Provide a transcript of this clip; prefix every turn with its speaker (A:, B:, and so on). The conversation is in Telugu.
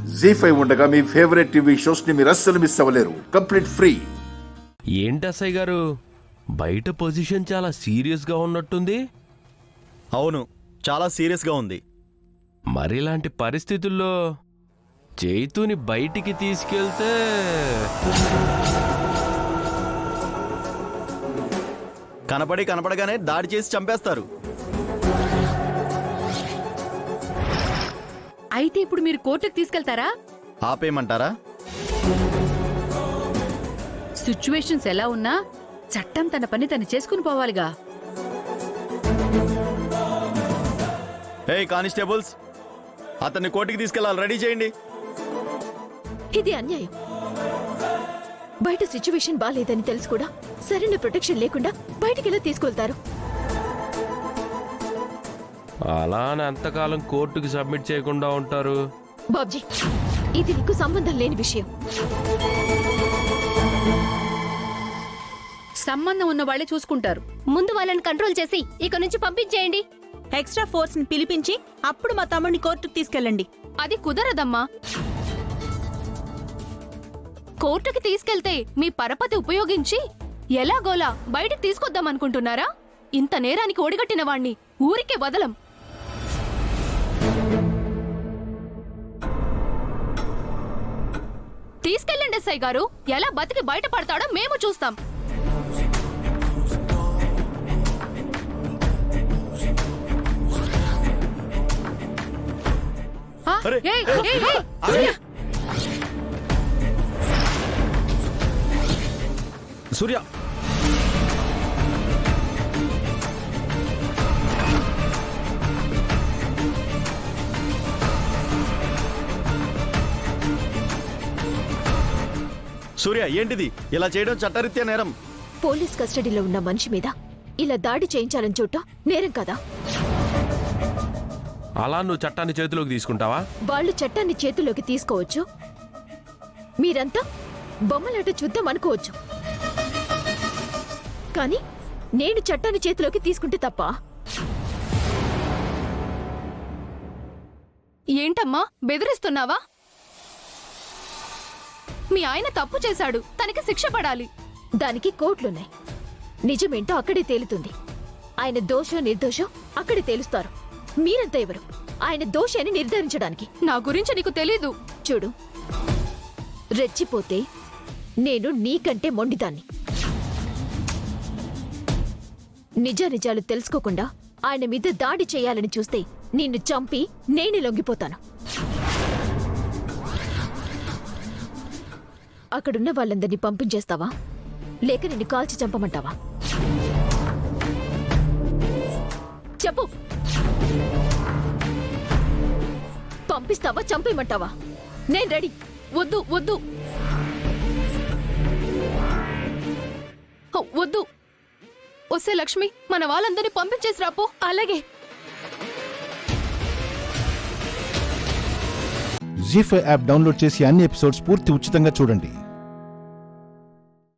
A: జీ5 ఉండగా మీ ఫేవరెట్ టీవీ షోస్ ని మీరు అస్సలు మిస్ అవ్వలేరు. Complete free.
B: ఏంటి అసయ్య గారు, బయట పొజిషన్ చాలా సీరియస్గా ఉన్నట్టుంది.
C: అవును, చాలా సీరియస్గా ఉంది.
B: మరి ఇలాంటి పరిస్థితుల్లో చైతుని బయటికి తీసుకెళ్తే
C: కనపడగానే దాడి చేసి చంపేస్తారు.
D: అయితే ఇప్పుడు మీరు కోర్టుకు తీసుకెళ్తారా?
C: ఆపేయమంటారా?
D: సిచ్యువేషన్స్ ఎలా ఉన్నా చట్టం తన పని తను చేసుకుని పోవాలిగా.
C: హే కానిస్టేబుల్స్, అతన్ని కోర్టుకి తీసుకెళ్ళాలి, రెడీ చేయండి.
E: ఇది అన్యాయం. బయట సిచ్యువేషన్ బాలేదని తెలుసు కూడా సరైన ప్రొటెక్షన్ లేకుండా బయటికి ఎలా తీసుకెళ్తారు?
B: అలా అని ఎంతకాలం కోర్టుకి సబ్మిట్ చేయకుండా ఉంటారు?
E: బాబ్జీ, ఇది నీకు సంబంధం లేని విషయం.
D: సంబంధం ఉన్న వాళ్ళే చూసుకుంటారు.
F: ముందు వాళ్ళని కంట్రోల్ చేసి ఇక నుంచి పంపించేయండి.
G: ఎక్స్ట్రా ఫోర్స్ ని పిలిపించి అప్పుడు మా తమ్ముడిని కోర్టుకు తీసుకెళ్ళండి.
D: అది కుదరదమ్మా. కోర్టుకి తీసుకెళ్తే మీ పరపతి ఉపయోగించి ఎలాగోలా బయటికి తీసుకొద్దాం అనుకుంటున్నారా? ఇంత నేరానికి ఒడిగట్టిన వాణ్ణి ఊరికే వదలం. తీసుకెళ్ళండి ఎస్ఐ గారు. ఎలా బతికి బయటపడతాడో మేము చూస్తాం.
C: సూర్య, సూర్య ఏంటిది? ఇలా చేయడం చట్టరీత్యా నేరం.
E: పోలీస్ కస్టడీలో ఉన్న మనిషి మీద ఇలా దాడి చేయించాలని చూడటం నేరం కదా?
B: అలా నువ్వు చట్టాన్ని చేతిలోకి తీసుకుంటావా?
E: వాళ్ళు చట్టాన్ని చేతుల్లోకి తీసుకోవచ్చు, మీరంతా బొమ్మలాట చూద్దాం అనుకోవచ్చు. కానీ నేను చట్టాన్ని చేతిలోకి తీసుకుంటే తప్ప?
D: ఏంటమ్మా బెదిరిస్తున్నావా? మీ ఆయన తప్పు చేశాడు, తనకి శిక్ష పడాలి.
E: దానికి కోర్టులున్నాయి. నిజమేంటో అక్కడే తేలుతుంది. ఆయన దోషం నిర్దోషం అక్కడే తేలుస్తారు. మీరంతా ఎవరు ఆయన దోషి అని నిర్ధారించడానికి?
D: నా గురించి నీకు తెలీదు.
E: చూడు, రెచ్చిపోతే నేను నీకంటే మొండిదాన్ని. నిజానిజాలు తెలుసుకోకుండా ఆయన మీద దాడి చేయాలని చూస్తే నిన్ను చంపి నేనే లొంగిపోతాను. అక్కడున్న వాళ్ళందరినీ పంపించేస్తావా, లేక నిన్ను కాల్చి చంపమంటావా? చెప్పు. పంపిస్తావా, చంపేయమంటావా? నేను రెడీ.
D: వద్దు వద్దు వద్దు. వస్తే లక్ష్మి, మన వాళ్ళందరినీ పంపించేసి రాపో. అలాగే.
H: జీ5 యాప్ డౌన్లోడ్ చేసి అన్ని ఎపిసోడ్స్ పూర్తి ఉచితంగా చూడండి.